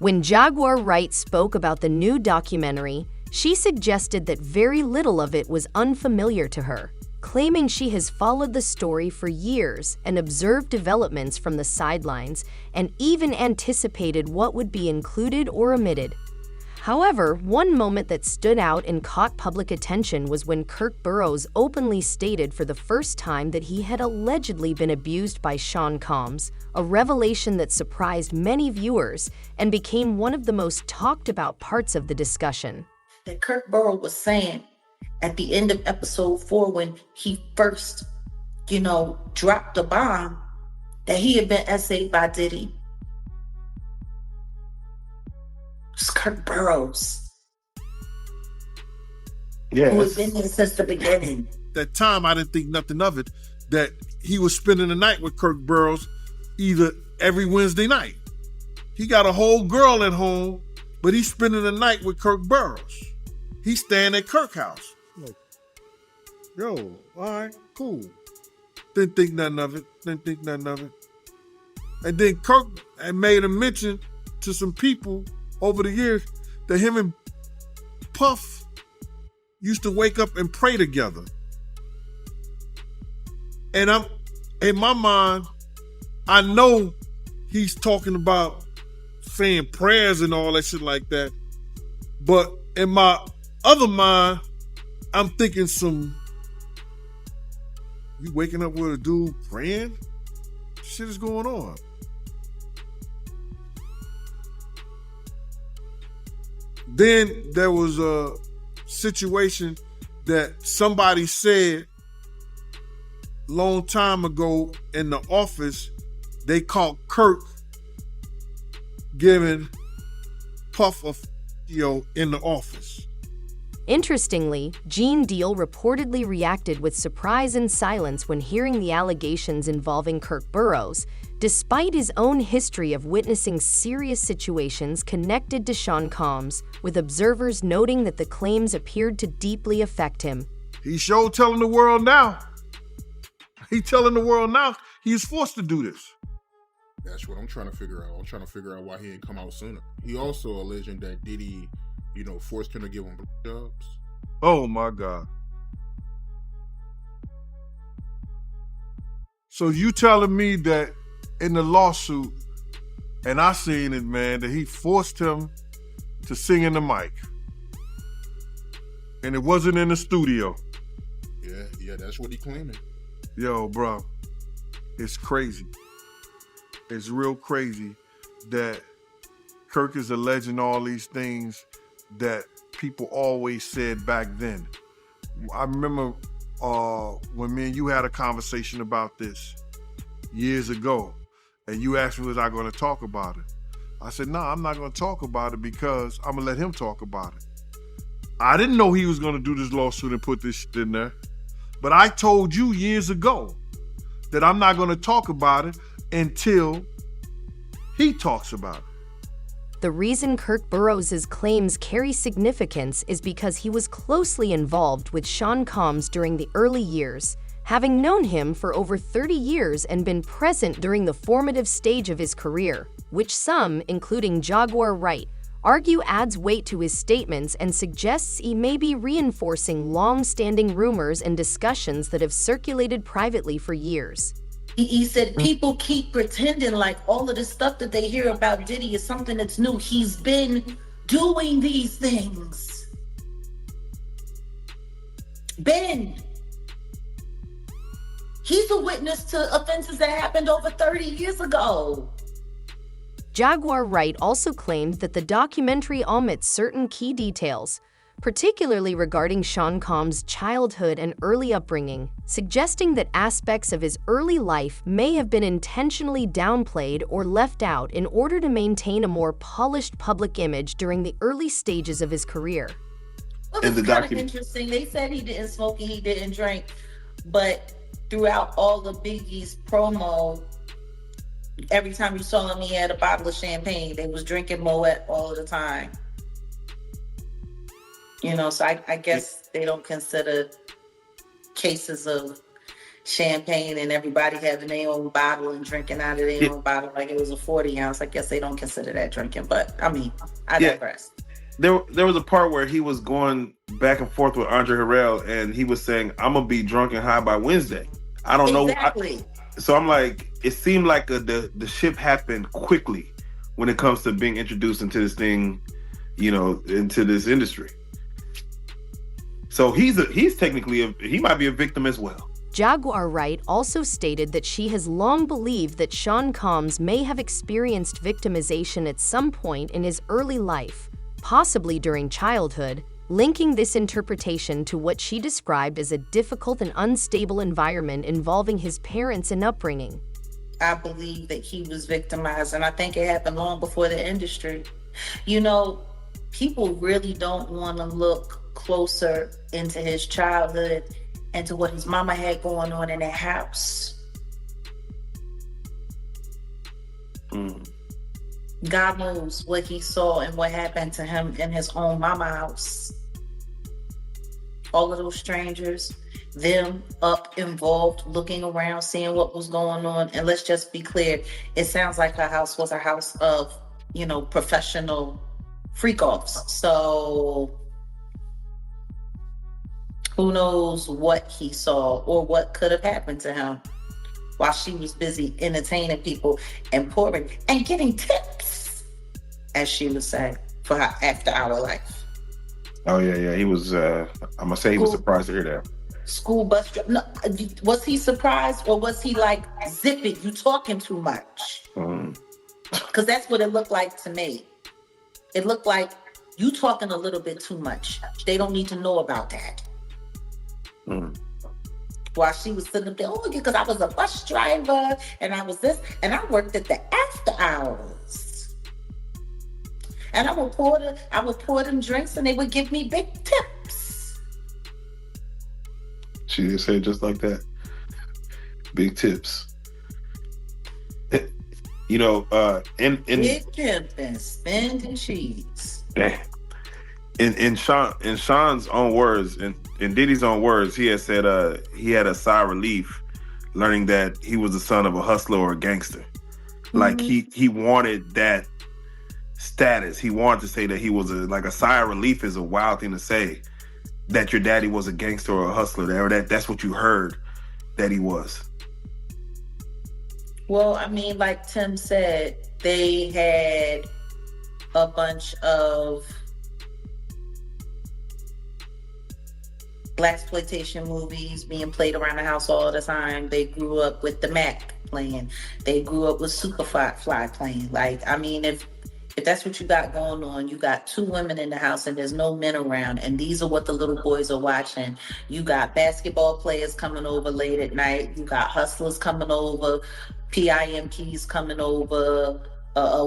When Jaguar Wright spoke about the new documentary, she suggested that very little of it was unfamiliar to her, claiming she has followed the story for years and observed developments from the sidelines and even anticipated what would be included or omitted. However, one moment that stood out and caught public attention was when Kirk Burroughs openly stated for the first time that he had allegedly been abused by Sean Combs, a revelation that surprised many viewers and became one of the most talked about parts of the discussion. That Kirk Burroughs was saying at the end of episode 4 when he first, dropped the bomb, that he had been essayed by Diddy. It's Kirk Burroughs. Yeah. Who has been there since the beginning. That time, I didn't think nothing of it, that he was spending the night with Kirk Burroughs either every Wednesday night. He got a whole girl at home, but he's spending the night with Kirk Burroughs. He's staying at Kirk's house. Like, yo, all right, cool. Didn't think nothing of it. And then Kirk had made a mention to some people over the years that him and Puff used to wake up and pray together. And I'm in my mind, I know he's talking about saying prayers and all that shit like that. But in my other mind, I'm thinking you waking up with a dude praying? What shit is going on? Then there was a situation that somebody said long time ago in the office. They caught Kirk giving Puff in the office. Interestingly, Gene Deal reportedly reacted with surprise and silence when hearing the allegations involving Kirk Burroughs, despite his own history of witnessing serious situations connected to Sean Combs, with observers noting that the claims appeared to deeply affect him. He's telling the world now. He's telling the world now he was forced to do this. That's what I'm trying to figure out. I'm trying to figure out why he didn't come out sooner. He also alleging that Diddy, forced him to give him jobs. Oh my God. So you telling me that in the lawsuit, and I seen it, man, that he forced him to sing in the mic. And it wasn't in the studio. Yeah, that's what he claiming. Yo, bro, it's crazy. It's real crazy that Kirk is alleging all these things that people always said back then. I remember when me and you had a conversation about this years ago, and you asked me, was I going to talk about it? I said, no, I'm not going to talk about it because I'm going to let him talk about it. I didn't know he was going to do this lawsuit and put this shit in there. But I told you years ago that I'm not going to talk about it until he talks about it. The reason Kirk Burroughs' claims carry significance is because he was closely involved with Sean Combs during the early years, having known him for over 30 years and been present during the formative stage of his career, which some, including Jaguar Wright, argue adds weight to his statements and suggests he may be reinforcing long-standing rumors and discussions that have circulated privately for years. He said people keep pretending like all of this stuff that they hear about Diddy is something that's new. He's been doing these things. He's a witness to offenses that happened over 30 years ago. Jaguar Wright also claimed that the documentary omits certain key details, particularly regarding Sean Combs' childhood and early upbringing, suggesting that aspects of his early life may have been intentionally downplayed or left out in order to maintain a more polished public image during the early stages of his career. Well, it's kind of interesting. They said he didn't smoke and he didn't drink, but throughout all the Biggie's promo, every time you saw him, he had a bottle of champagne. They was drinking Moet all the time. So I guess they don't consider cases of champagne and everybody having their own bottle and drinking out of their own bottle like it was a 40 ounce. I guess they don't consider that drinking, but I mean, I digress. There was a part where he was going back and forth with Andre Harrell, and he was saying, "I'm gonna be drunk and high by Wednesday." I don't know. Exactly. So I'm like, it seemed like the ship happened quickly when it comes to being introduced into this thing, into this industry. So he's technically he might be a victim as well. Jaguar Wright also stated that she has long believed that Sean Combs may have experienced victimization at some point in his early life, possibly during childhood, linking this interpretation to what she described as a difficult and unstable environment involving his parents and upbringing. I believe that he was victimized, and I think it happened long before the industry. People really don't want to look closer into his childhood and to what his mama had going on in that house. God knows what he saw and what happened to him in his own mama house. All of those strangers, them up involved, looking around, seeing what was going on. And let's just be clear, it sounds like her house was a house of, professional freak-offs. So who knows what he saw or what could have happened to him while she was busy entertaining people and pouring and getting tips, as she would say, for her after-hour life. Oh yeah. He was. I'm gonna say he was surprised to hear that. School bus driver. No, was he surprised or was he like, "Zip it, you talking too much"? Because that's what it looked like to me. It looked like you talking a little bit too much. They don't need to know about that. While she was sitting there, because I was a bus driver and I was this, and I worked at the after hours. And I would pour them drinks and they would give me big tips. She did say it just like that. Big tips. Big pimping, spending cheese. Damn. In Sean's own words, in Diddy's own words, he had said he had a sigh of relief learning that he was the son of a hustler or a gangster. Like he wanted that status. He wanted to say that he was a sigh of relief is a wild thing to say, that your daddy was a gangster or a hustler. That's what you heard that he was. Well, I mean, like Tim said, they had a bunch of blaxploitation movies being played around the house all the time. They grew up with the Mac playing. They grew up with Superfly playing. Like, I mean, if that's what you got going on, you got two women in the house and there's no men around, and these are what the little boys are watching. You got basketball players coming over late at night. You got hustlers coming over, PIMPs coming over,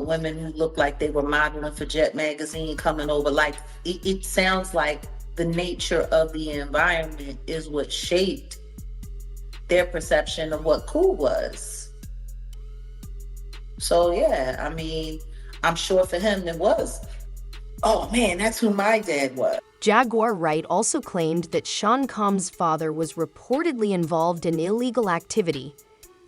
women who look like they were modeling for Jet magazine coming over. Like, it sounds like the nature of the environment is what shaped their perception of what cool was. So yeah, I mean, I'm sure for him it was, oh man, that's who my dad was. Jaguar Wright also claimed that Sean Combs' father was reportedly involved in illegal activity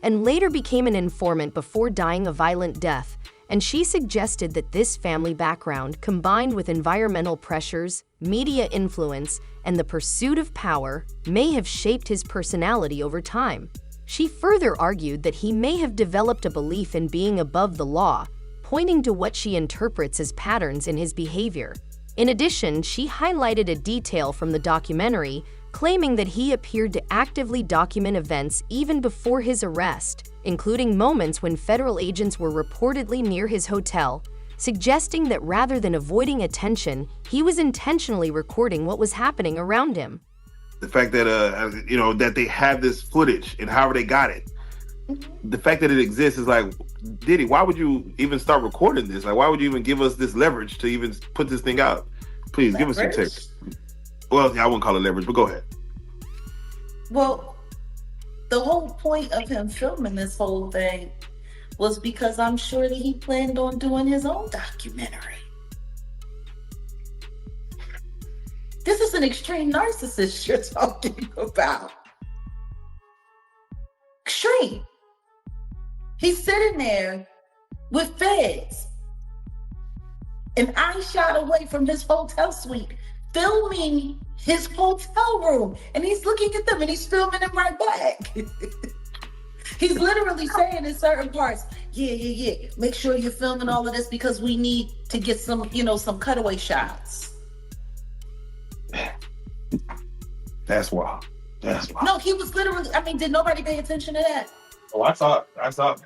and later became an informant before dying a violent death, and she suggested that this family background, combined with environmental pressures, media influence, and the pursuit of power, may have shaped his personality over time. She further argued that he may have developed a belief in being above the law, pointing to what she interprets as patterns in his behavior. In addition, she highlighted a detail from the documentary, claiming that he appeared to actively document events even before his arrest, including moments when federal agents were reportedly near his hotel, suggesting that rather than avoiding attention, he was intentionally recording what was happening around him. The fact that that they have this footage and however they got it, the fact that it exists is like, Diddy, why would you even start recording this? Like, why would you even give us this leverage to even put this thing out? Please leverage? Give us some tips. Well, I wouldn't call it leverage, but go ahead. Well, the whole point of him filming this whole thing was because I'm sure that he planned on doing his own documentary. This is an extreme narcissist you're talking about. extreme. He's sitting there with feds, and I shot away from his hotel suite, filming his hotel room, and he's looking at them and he's filming them right back. He's literally saying in certain parts, yeah, make sure you're filming all of this because we need to get some, some cutaway shots. That's wild. That's wild. No, he was literally, did nobody pay attention to that? Oh, I saw it.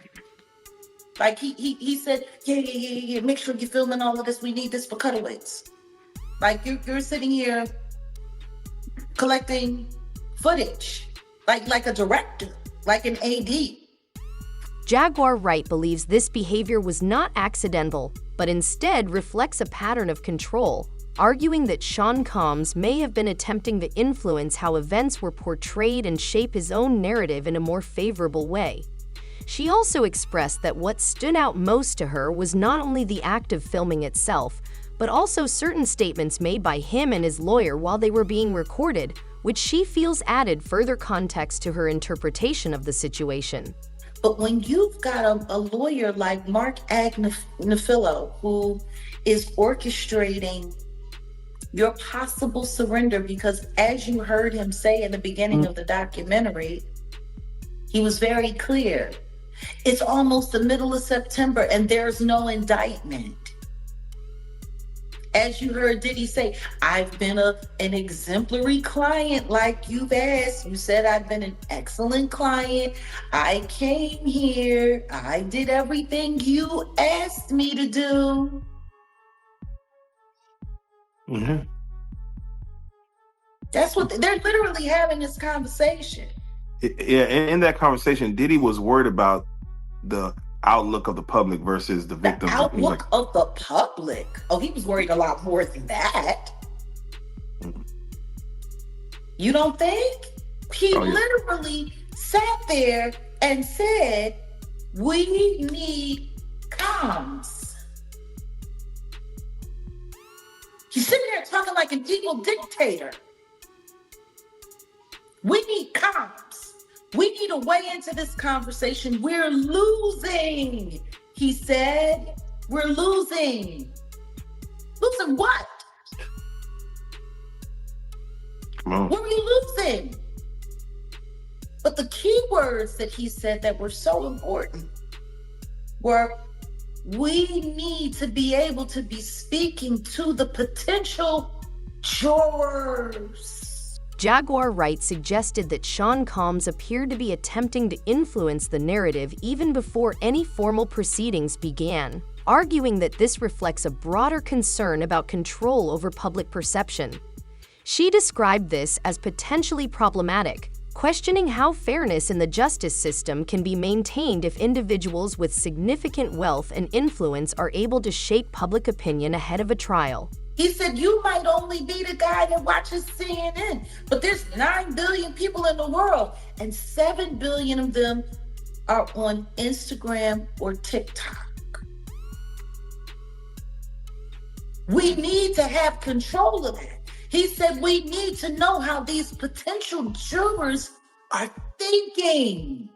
Like he said, yeah, make sure you're filming all of this. We need this for cutaways. Like you're sitting here collecting footage, like a director, like an AD. Jaguar Wright believes this behavior was not accidental, but instead reflects a pattern of control, arguing that Sean Combs may have been attempting to influence how events were portrayed and shape his own narrative in a more favorable way. She also expressed that what stood out most to her was not only the act of filming itself, but also certain statements made by him and his lawyer while they were being recorded, which she feels added further context to her interpretation of the situation. But when you've got a lawyer like Mark Agnafilo, who is orchestrating your possible surrender, because as you heard him say in the beginning of the documentary, he was very clear. It's almost the middle of September and there's no indictment. As you heard Diddy say, I've been an exemplary client like you've asked. You said I've been an excellent client. I came here. I did everything you asked me to do. Mm-hmm. That's what they're literally having this conversation. Yeah, in that conversation, Diddy was worried about the outlook of the public versus the victims. The outlook of the public? Oh, he was worried a lot more than that. Mm-hmm. You don't think? He literally sat there and said, we need comms. He's sitting there talking like an evil dictator. We need comms. We need a way into this conversation. We're losing, he said. We're losing. Losing what? Come on. What were you losing? But the key words that he said that were so important were, we need to be able to be speaking to the potential jurors. Jaguar Wright suggested that Sean Combs appeared to be attempting to influence the narrative even before any formal proceedings began, arguing that this reflects a broader concern about control over public perception. She described this as potentially problematic, questioning how fairness in the justice system can be maintained if individuals with significant wealth and influence are able to shape public opinion ahead of a trial. He said, you might only be the guy that watches CNN, but there's 9 billion people in the world, and 7 billion of them are on Instagram or TikTok. We need to have control of that. He said, we need to know how these potential jurors are thinking.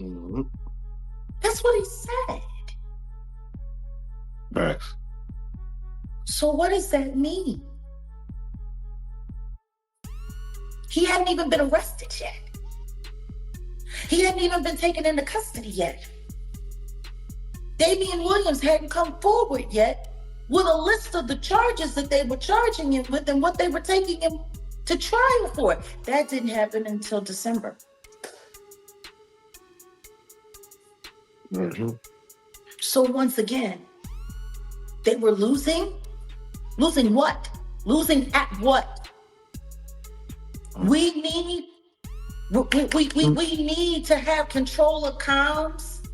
Mm-hmm. That's what he said. Facts. So what does that mean? He hadn't even been arrested yet. He hadn't even been taken into custody yet. Damian Williams hadn't come forward yet with a list of the charges that they were charging him with and what they were taking him to trial for. That didn't happen until December. Mm-hmm. So once again, they were losing? Losing what? Losing at what? We need to have control of comms.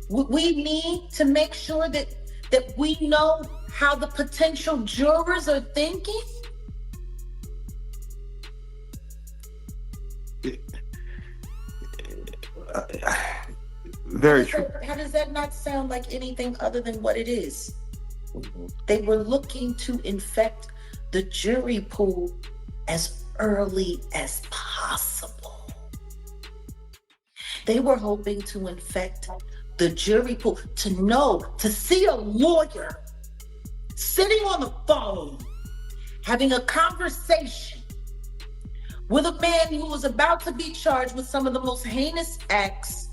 We need to make sure that we know how the potential jurors are thinking. Very true. How does that not sound like anything other than what it is? They were looking to infect the jury pool as early as possible. They were hoping to infect the jury pool, to see a lawyer sitting on the phone, having a conversation with a man who was about to be charged with some of the most heinous acts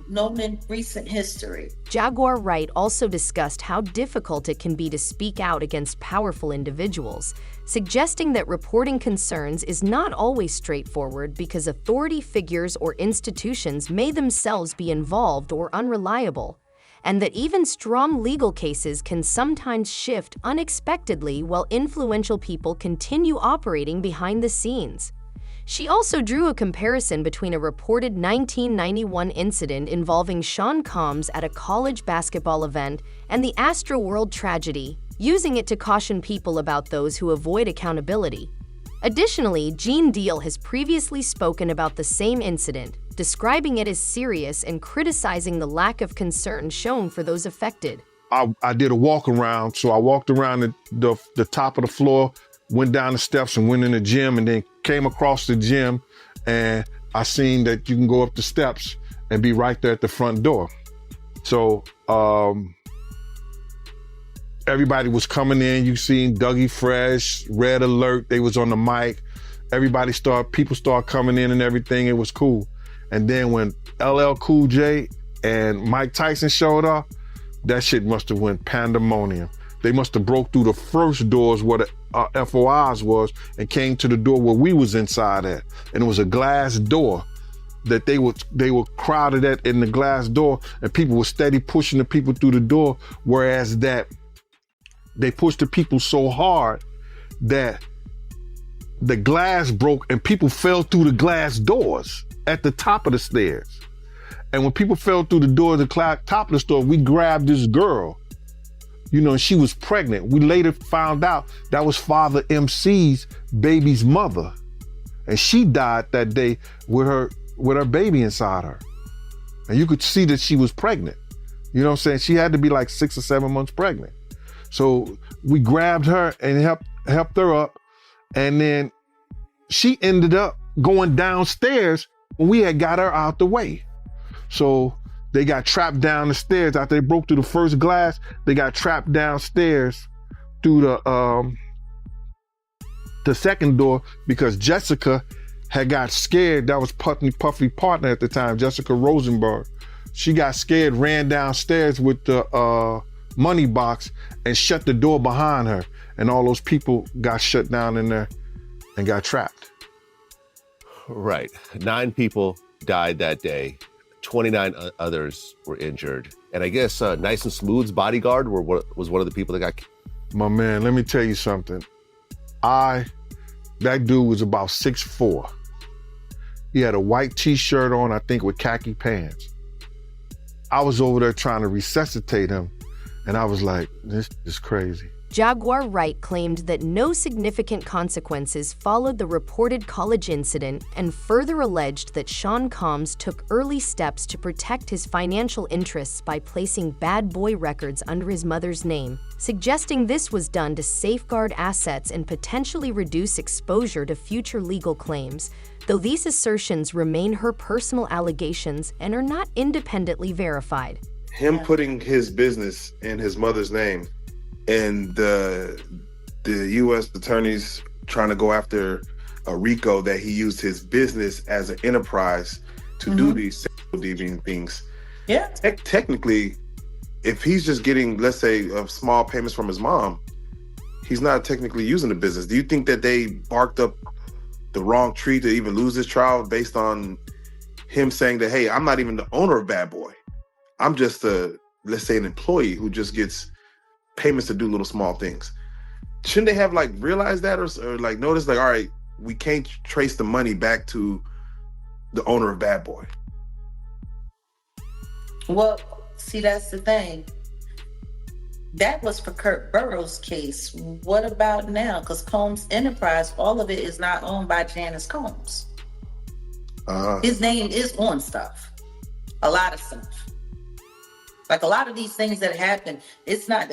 known in recent history. Jaguar Wright also discussed how difficult it can be to speak out against powerful individuals, suggesting that reporting concerns is not always straightforward because authority figures or institutions may themselves be involved or unreliable, and that even strong legal cases can sometimes shift unexpectedly while influential people continue operating behind the scenes. She also drew a comparison between a reported 1991 incident involving Sean Combs at a college basketball event and the Astroworld tragedy, using it to caution people about those who avoid accountability. Additionally, Gene Deal has previously spoken about the same incident, describing it as serious and criticizing the lack of concern shown for those affected. I did a walk around, so I walked around the top of the floor, went down the steps and went in the gym, and then came across the gym, and I seen that you can go up the steps and be right there at the front door. So everybody was coming in. You seen Dougie Fresh, Red Alert, they was on the mic. People started coming in and everything. It was cool. And then when LL Cool J and Mike Tyson showed up, that shit must have went pandemonium. They must have broke through the first doors where the FOIs was and came to the door where we was inside at. And it was a glass door that they were crowded at in the glass door, and people were steady pushing the people through the door, whereas that they pushed the people so hard that the glass broke and people fell through the glass doors at the top of the stairs. And when people fell through the door at the top of the store, we grabbed this girl. She was pregnant. We later found out that was Father MC's baby's mother. And she died that day with her baby inside her. And you could see that she was pregnant. You know what I'm saying? She had to be like 6 or 7 months pregnant. So we grabbed her and helped her up. And then she ended up going downstairs when we had got her out the way. So they got trapped down the stairs. After they broke through the first glass, they got trapped downstairs through the second door because Jessica had got scared. That was Puffy partner at the time, Jessica Rosenberg. She got scared, ran downstairs with the money box and shut the door behind her. And all those people got shut down in there and got trapped. Right. 9 people died that day. 29 others were injured. And I guess Nice and Smooth's bodyguard was one of the people that got... My man, let me tell you something. That dude was about 6'4". He had a white t-shirt on, I think with khaki pants. I was over there trying to resuscitate him, and I was like, this is crazy. Jaguar Wright claimed that no significant consequences followed the reported college incident and further alleged that Sean Combs took early steps to protect his financial interests by placing bad boy records under his mother's name, suggesting this was done to safeguard assets and potentially reduce exposure to future legal claims, though these assertions remain her personal allegations and are not independently verified. Him putting his business in his mother's name and the U.S. attorneys trying to go after RICO that he used his business as an enterprise to do these sexual deviant things. Yeah. Technically, if he's just getting, let's say, small payments from his mom, he's not technically using the business. Do you think that they barked up the wrong tree to even lose this trial based on him saying that, hey, I'm not even the owner of Bad Boy. I'm just let's say, an employee who just gets payments to do little small things. Shouldn't they have realized that or noticed all right, we can't trace the money back to the owner of Bad Boy? Well, see, that's the thing. That was for Kirk Burroughs' case. What about now? Because Combs Enterprise, all of it is not owned by Janice Combs. His name is on stuff. A lot of stuff. A lot of these things that happen, it's not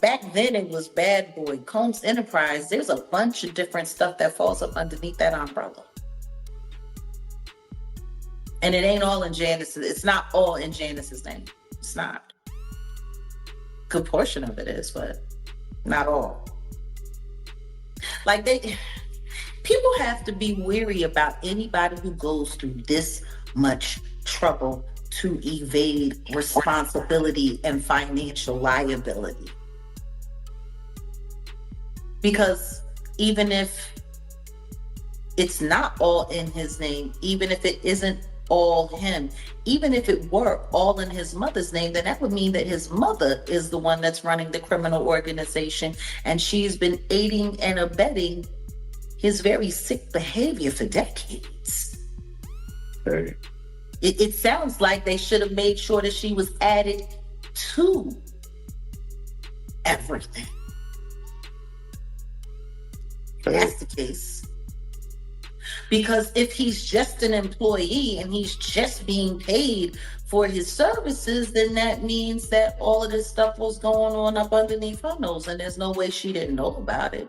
back then it was Bad Boy, Combs Enterprise. There's a bunch of different stuff that falls up underneath that umbrella. And it ain't all in Janice's. It's not all in Janice's name. It's not. Good portion of it is, but not all. Like people have to be weary about anybody who goes through this much trouble to evade responsibility and financial liability. Because even if it's not all in his name, even if it isn't all him, even if it were all in his mother's name, then that would mean that his mother is the one that's running the criminal organization, and she's been aiding and abetting his very sick behavior for decades. Hey. It sounds like they should have made sure that she was added to everything. Hey. That's the case. Because if he's just an employee and he's just being paid for his services, then that means that all of this stuff was going on up underneath her nose, and there's no way she didn't know about it.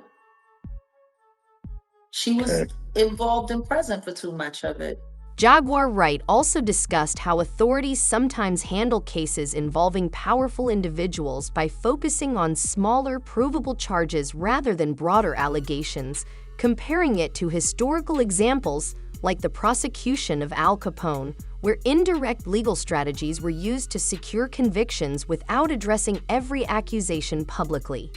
She was involved and present for too much of it. Jaguar Wright also discussed how authorities sometimes handle cases involving powerful individuals by focusing on smaller, provable charges rather than broader allegations, comparing it to historical examples like the prosecution of Al Capone, where indirect legal strategies were used to secure convictions without addressing every accusation publicly.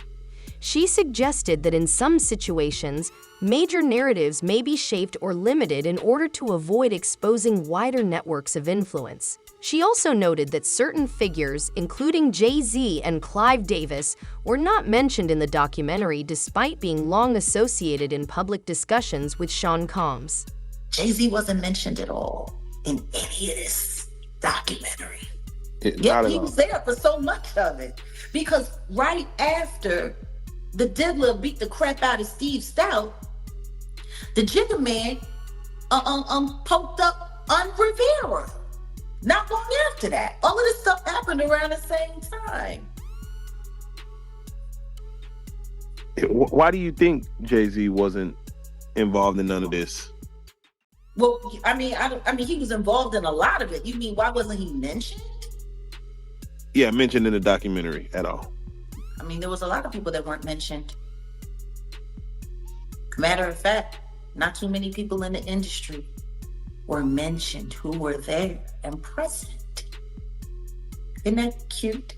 She suggested that in some situations, major narratives may be shaped or limited in order to avoid exposing wider networks of influence. She also noted that certain figures, including Jay-Z and Clive Davis, were not mentioned in the documentary despite being long associated in public discussions with Sean Combs. Jay-Z wasn't mentioned at all in any of this documentary. Yet he was there for so much of it. Because right after the diddler beat the crap out of Steve Stout, the Jigga Man poked up on Rivera. Not long after that. All of this stuff happened around the same time. Why do you think Jay-Z wasn't involved in none of this? Well, I mean, he was involved in a lot of it. You mean, why wasn't he mentioned? Yeah, mentioned in the documentary at all. I mean, there was a lot of people that weren't mentioned. Matter of fact, not too many people in the industry were mentioned who were there and present. Isn't that cute?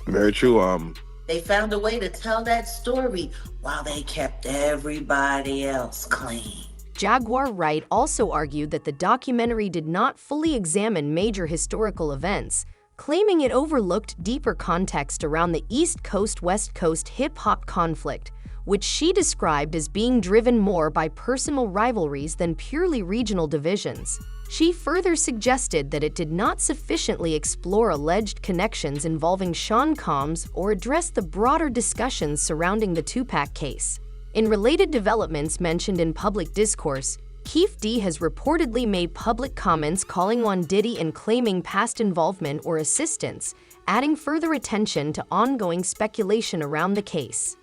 Very true. They found a way to tell that story while they kept everybody else clean. Jaguar Wright also argued that the documentary did not fully examine major historical events, claiming it overlooked deeper context around the East Coast-West Coast hip-hop conflict, which she described as being driven more by personal rivalries than purely regional divisions. She further suggested that it did not sufficiently explore alleged connections involving Sean Combs or address the broader discussions surrounding the Tupac case. In related developments mentioned in public discourse, Keefe D has reportedly made public comments calling on Diddy and claiming past involvement or assistance, adding further attention to ongoing speculation around the case.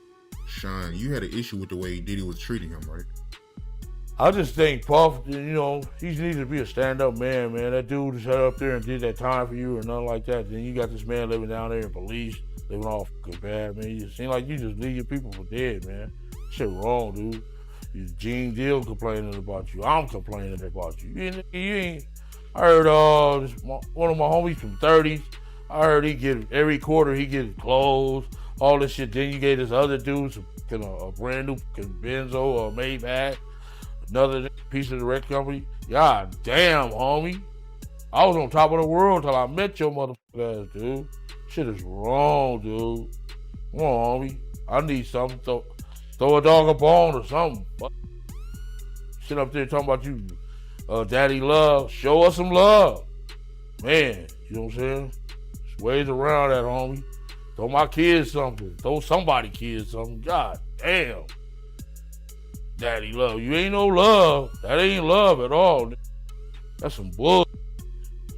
Sean, you had an issue with the way Diddy was treating him, right? I just think Puff, he needs to be a stand-up man. That dude sat up there and did that time for you or nothing like that. Then you got this man living down there in police, living all fucking bad, man. You seem like you just leave your people for dead, man. Shit wrong, dude. Gene Deal complaining about you. I'm complaining about you. You ain't. I heard one of my homies from 30s. I heard he get every quarter he get clothes, all this shit. Then you gave this other dude a brand new Benzo or Maybach, another piece of the record company. God damn, homie. I was on top of the world till I met your motherfucker ass, dude. Shit is wrong, dude. Come on, homie. I need something. Throw a dog a bone or something. Sit up there talking about you, daddy love. Show us some love. Man, you know what I'm saying? There's ways around that, homie. Throw my kids something. Throw somebody kids something. God damn. Daddy love. You ain't no love. That ain't love at all. That's some bull.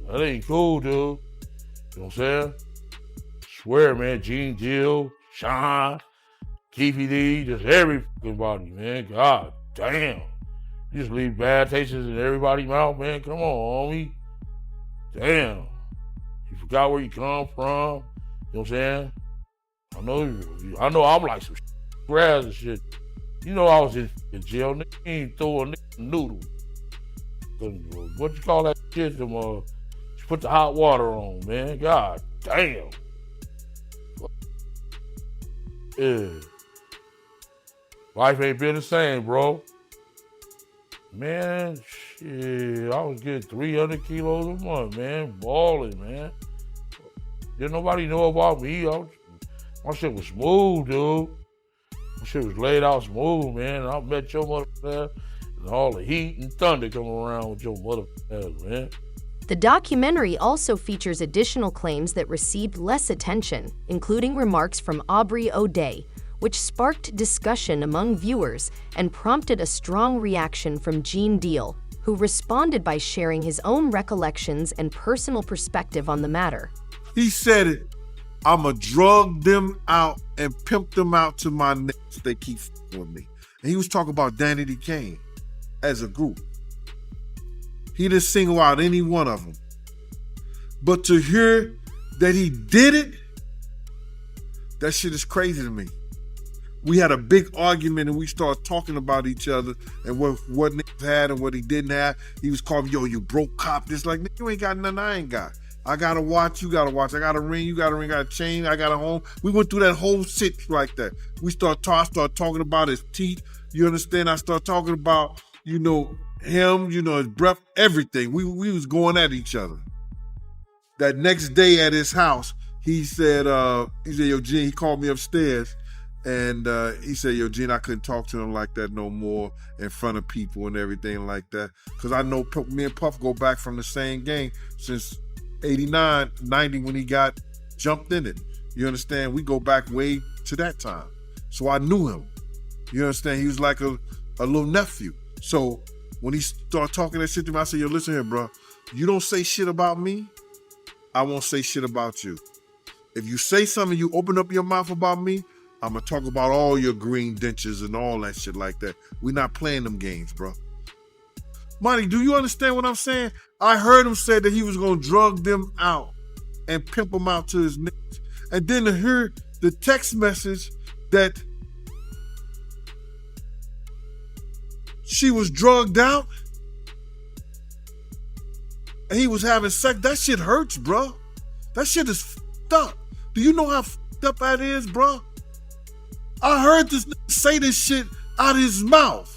That ain't cool, dude. You know what I'm saying? Swear, man. Gene Jill, Sean, Keefy D, just every fucking body, man. God damn. You just leave bad tastes in everybody's mouth, man. Come on, homie. Damn. You forgot where you come from. You know what I'm saying? I know I'm like some grass and shit. You know I was in jail. Nigga ain't throw a nigga noodle. What you call that shit? Put the hot water on, man. God damn. Yeah. Life ain't been the same, bro. Man, shit, I was getting 300 kilos a month, man. Balling, man. Didn't nobody know about me. My shit was smooth, dude. My shit was laid out smooth, man. I met your motherfucker and all the heat and thunder coming around with your motherfucker, man. The documentary also features additional claims that received less attention, including remarks from Aubrey O'Day, which sparked discussion among viewers and prompted a strong reaction from Gene Deal, who responded by sharing his own recollections and personal perspective on the matter. He said it, I'ma drug them out and pimp them out to my niggas. They keep with me. And he was talking about Danny D. Kane as a group. He didn't single out any one of them. But to hear that he did it, that shit is crazy to me. We had a big argument and we started talking about each other and what niggas had and what he didn't have. He was calling me, yo, you broke cop. This like, nigga, you ain't got nothing I ain't got. I got a watch, you got a watch. I got a ring, you got a ring, I got a chain, I got a home. We went through that whole shit like that. I started talking about his teeth. You understand? I started talking about, him, his breath, everything. We was going at each other. That next day at his house, he said, yo, Gene, he called me upstairs and he said, yo, Gene, I couldn't talk to him like that no more in front of people and everything like that. Because I know me and Puff go back from the same gang since 89, 90 when he got jumped in it. You understand? We go back way to that time. So I knew him. You understand? He was like a little nephew. So when he started talking that shit to me, I said, yo, listen here, bro. You don't say shit about me, I won't say shit about you. If you say something, you open up your mouth about me, I'm going to talk about all your green dentures and all that shit like that. We're not playing them games, bro. Monty, do you understand what I'm saying? I heard him say that he was going to drug them out and pimp them out to his niggas. And then to hear the text message that she was drugged out and he was having sex, that shit hurts, bro. That shit is fucked up. Do you know how fucked up that is, bro? I heard this nigga say this shit out of his mouth.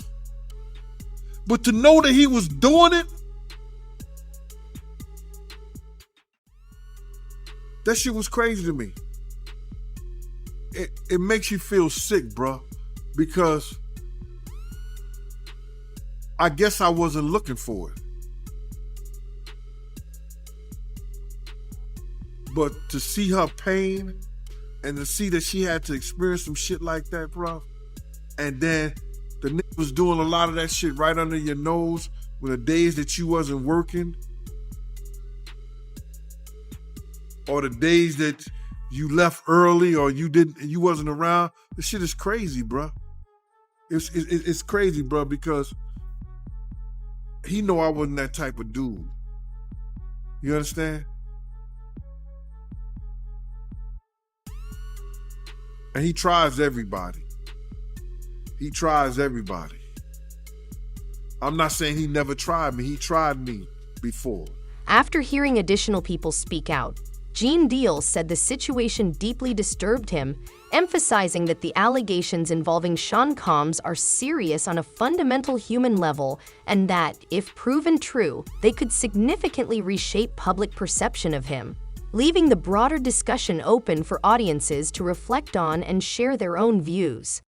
But to know that he was doing it, that shit was crazy to me. It makes you feel sick, bro, because I guess I wasn't looking for it. But to see her pain and to see that she had to experience some shit like that, bro, and then the nigga was doing a lot of that shit right under your nose when the days that you wasn't working or the days that you left early or you wasn't around. This shit is crazy, bro. It's crazy, bro, because he know I wasn't that type of dude. You understand? And he tries everybody. He tries everybody. I'm not saying he never tried me. He tried me before. After hearing additional people speak out, Gene Deal said the situation deeply disturbed him, emphasizing that the allegations involving Sean Combs are serious on a fundamental human level and that, if proven true, they could significantly reshape public perception of him, leaving the broader discussion open for audiences to reflect on and share their own views.